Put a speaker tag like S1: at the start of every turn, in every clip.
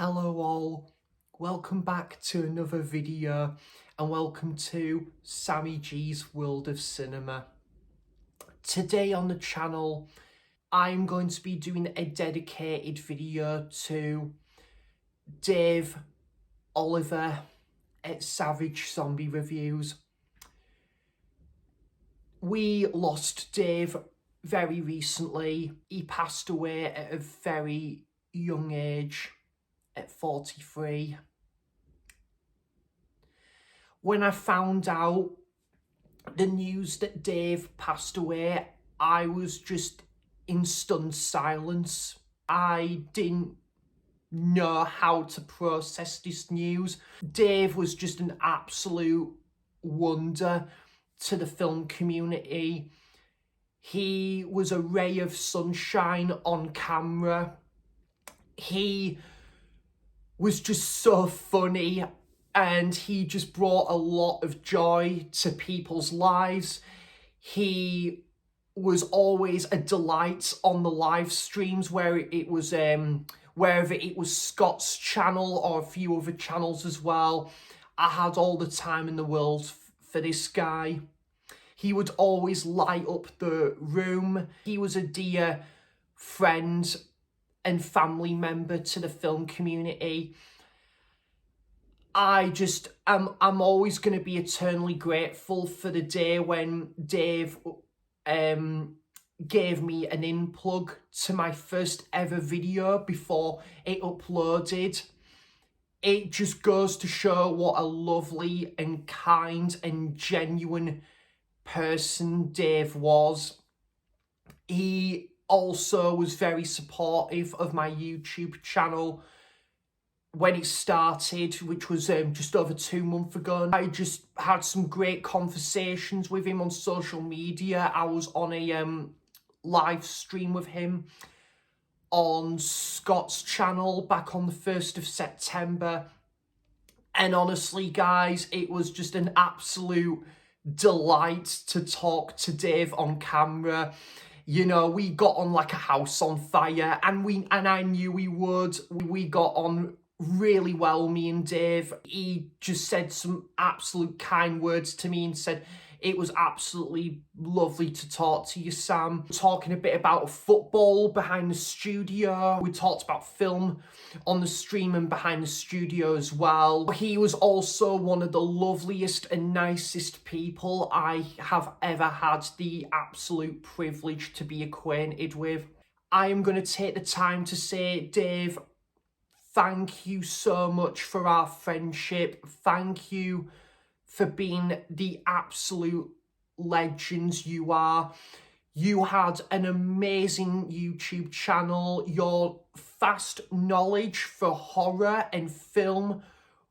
S1: Hello all, welcome back to another video and welcome to Sammy G's World of Cinema. Today on the channel I'm going to be doing a dedicated video to Dave Oliver at Savage Zombie Reviews. We lost Dave very recently. He passed away at a very young age, at 43. When I found out the news that Dave passed away, I was just in stunned silence. I didn't know how to process this news. Dave was just an absolute wonder to the film community. He was a ray of sunshine on camera. He was just so funny and he just brought a lot of joy to people's lives. He was always a delight on the live streams, where it was wherever it was Scott's channel or a few other channels as well. I had all the time in the world for this guy. He would always light up the room. He was a dear friend and family member to the film community. I'm always going to be eternally grateful for the day when Dave gave me an in-plug to my first ever video before it uploaded. It just goes to show what a lovely and kind and genuine person Dave was. He also was very supportive of my YouTube channel when it started, which was just over 2 months ago. I just had some great conversations with him on social media. I was on a live stream with him on Scott's channel back on the 1st of September. And honestly, guys, it was just an absolute delight to talk to Dave on camera. You know, we got on like a house on fire, and I knew we would. We got on really well, me and Dave. He just said some absolute kind words to me and said, "It was absolutely lovely to talk to you, Sam." Talking a bit about football behind the studio. We talked about film on the stream and behind the studio as well. He was also one of the loveliest and nicest people I have ever had the absolute privilege to be acquainted with. I am going to take the time to say, Dave, thank you so much for our friendship. Thank you for being the absolute legends you are. You had an amazing YouTube channel. Your vast knowledge for horror and film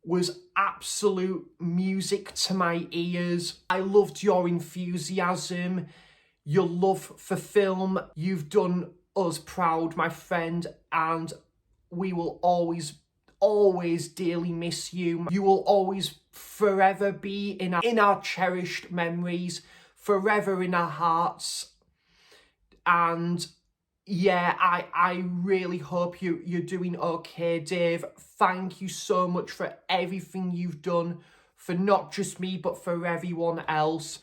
S1: was absolute music to my ears. I loved your enthusiasm, your love for film. You've done us proud, my friend, and we will always dearly miss you. You will always forever be in our cherished memories, forever in our hearts. And yeah, I really hope you're doing okay, Dave. Thank you so much for everything you've done for not just me, but for everyone else.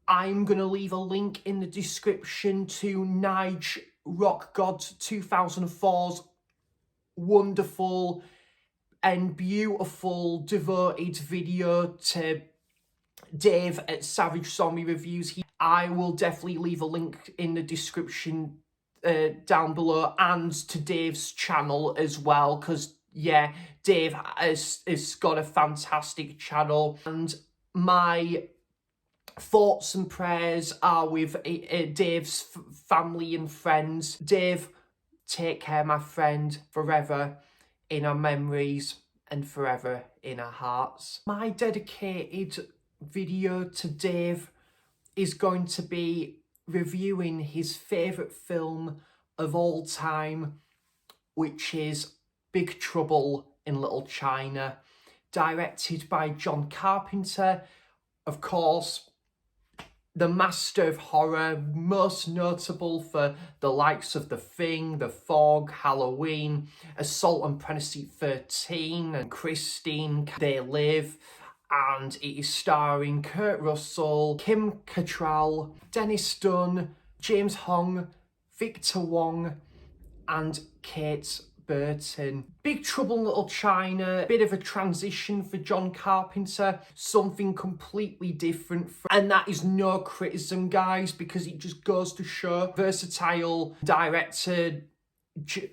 S1: I'm going to leave a link in the description to Nige Rock God 2004's wonderful and beautiful devoted video to Dave at Savage Zombie Reviews. I will definitely leave a link in the description down below, and to Dave's channel as well, because yeah, Dave has got a fantastic channel, and my thoughts and prayers are with Dave's family and friends. Dave, take care, my friend, forever in our memories and forever in our hearts. My dedicated video to Dave is going to be reviewing his favourite film of all time, which is Big Trouble in Little China, directed by John Carpenter. Of course, the master of horror, most notable for the likes of The Thing, The Fog, Halloween, Assault on Precinct 13, and Christine, They Live. And it is starring Kurt Russell, Kim Cattrall, Dennis Dunn, James Hong, Victor Wong, and Kate Burton. Big Trouble in Little China, bit of a transition for John Carpenter, something completely different. And that is no criticism, guys, because it just goes to show versatile director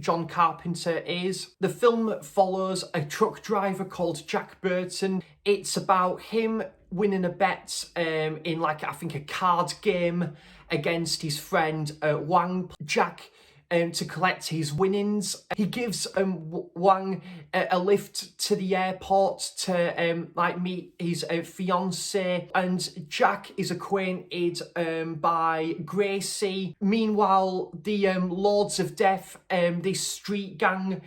S1: John Carpenter is. The film follows a truck driver called Jack Burton. It's about him winning a bet in like, I think, a card game against his friend Wang. Jack, to collect his winnings, he gives Wang a lift to the airport to like meet his fiancée, and Jack is acquainted by Gracie. Meanwhile, the Lords of Death, this street gang,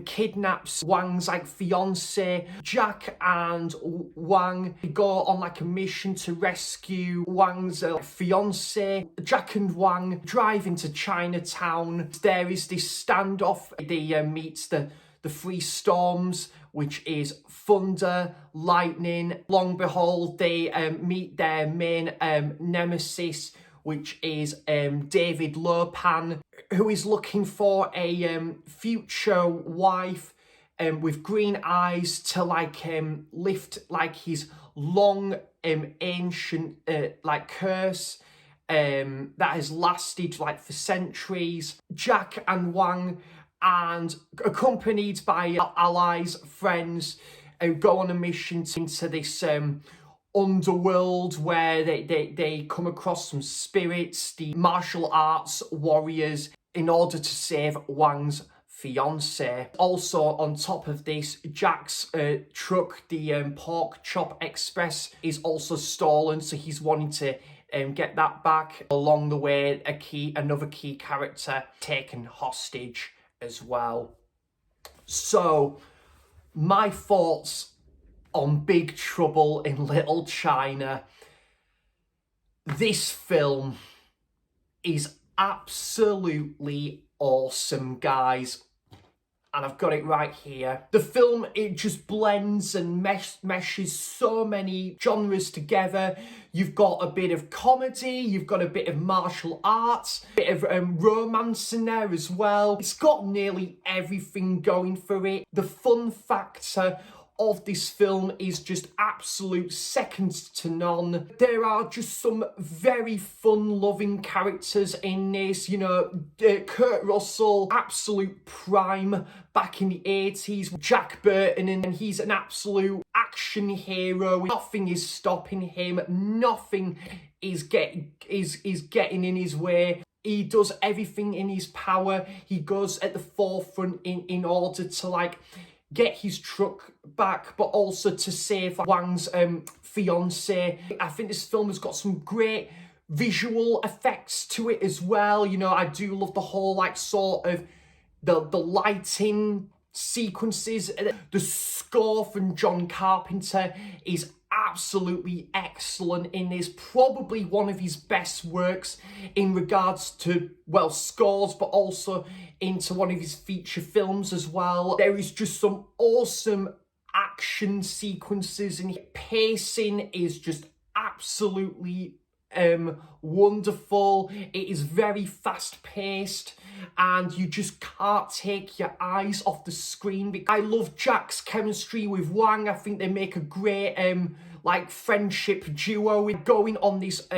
S1: kidnaps Wang's like fiance. Jack and Wang go on like a mission to rescue Wang's fiance. Jack and Wang drive into Chinatown. There is this standoff. They meet the three storms, which is thunder, lightning. Long behold, they meet their main nemesis, which is David Lopan, who is looking for a future wife with green eyes to like lift like his long ancient like curse that has lasted like for centuries. Jack and Wang, and accompanied by allies, friends, go on a mission into this underworld where they come across some spirits, the martial arts warriors, in order to save Wang's fiancée. Also, on top of this, Jack's truck, the Pork Chop Express, is also stolen, so he's wanting to get that back. Along the way, another key character taken hostage as well. So, my thoughts on Big Trouble in Little China. This film is absolutely awesome, guys. And I've got it right here. The film, it just blends and meshes so many genres together. You've got a bit of comedy, you've got a bit of martial arts, a bit of romance in there as well. It's got nearly everything going for it. The fun factor of this film is just absolute second to none. There are just some very fun-loving characters in this. You know, Kurt Russell, absolute prime back in the 80s. Jack Burton, and he's an absolute action hero. Nothing is stopping him. Nothing is getting in his way. He does everything in his power. He goes at the forefront in order to like get his truck back, but also to save Wang's fiance. I think this film has got some great visual effects to it as well. You know, I do love the whole like sort of the lighting sequences. The score from John Carpenter is absolutely excellent in this. Probably one of his best works in regards to, well, scores, but also into one of his feature films as well. There is just some awesome action sequences, and pacing is just absolutely wonderful. It is very fast paced, and you just can't take your eyes off the screen. I love Jack's chemistry with Wang. I think they make a great like friendship duo, going on this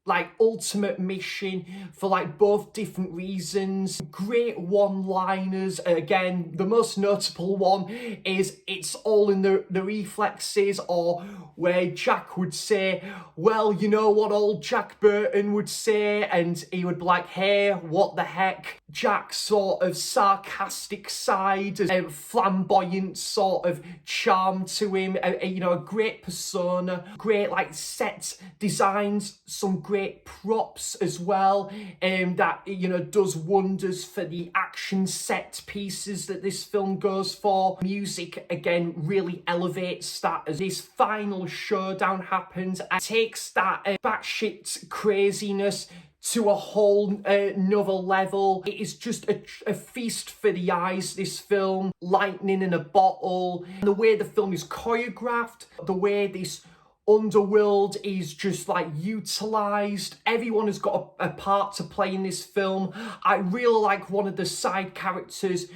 S1: like ultimate mission for like both different reasons. Great one-liners. Again, the most notable one is "it's all in the reflexes," or where Jack would say, "Well, you know what old Jack Burton would say," and he would be like, "Hey, what the heck?" Jack's sort of sarcastic side, a flamboyant sort of charm to him, you know, a great persona, great like set designs, some great props as well, that, you know, does wonders for the action set pieces that this film goes for. Music, again, really elevates that as this final showdown happens and takes that batshit craziness to a whole another level. It is just a feast for the eyes, this film. Lightning in a bottle. The way the film is choreographed, the way this underworld is just like utilized. Everyone has got a part to play in this film. I really like one of the side characters,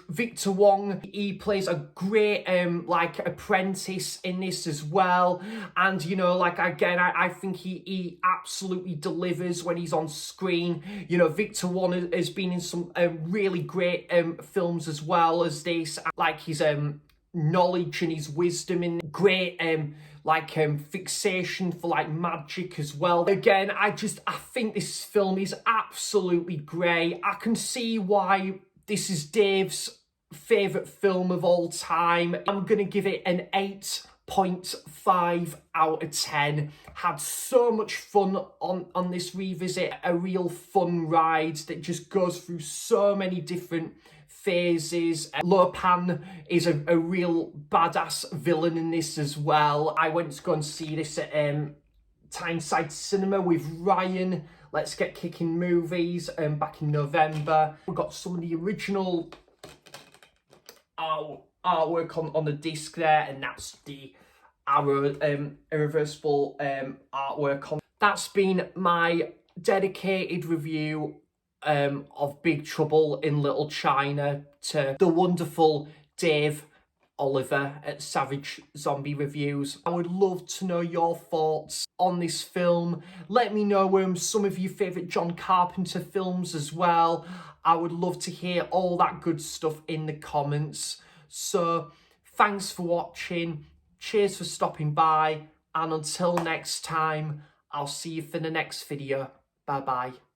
S1: Victor Wong. He plays a great like apprentice in this as well, and you know, like again, I think he absolutely delivers when he's on screen. You know, Victor Wong has been in some really great films as well as this, like his knowledge and his wisdom in great fixation for like magic as well. Again, I think this film is absolutely great. I can see why this is Dave's favourite film of all time. I'm gonna give it an 8.5 out of 10. Had so much fun on this revisit. A real fun ride that just goes through so many different phases. Lo Pan is a real badass villain in this as well. I went to go and see this at Tyneside Cinema with Ryan. Let's Get Kicking Movies back in November. We got some of the original artwork on the disc there, and that's the Arrow irreversible artwork on. That's been my dedicated review of Big Trouble in Little China to the wonderful Dave Oliver at Savage Zombie Reviews. I would love to know your thoughts on this film. Let me know some of your favourite John Carpenter films as well. I would love to hear all that good stuff in the comments. So thanks for watching. Cheers for stopping by. And until next time, I'll see you for the next video. Bye bye.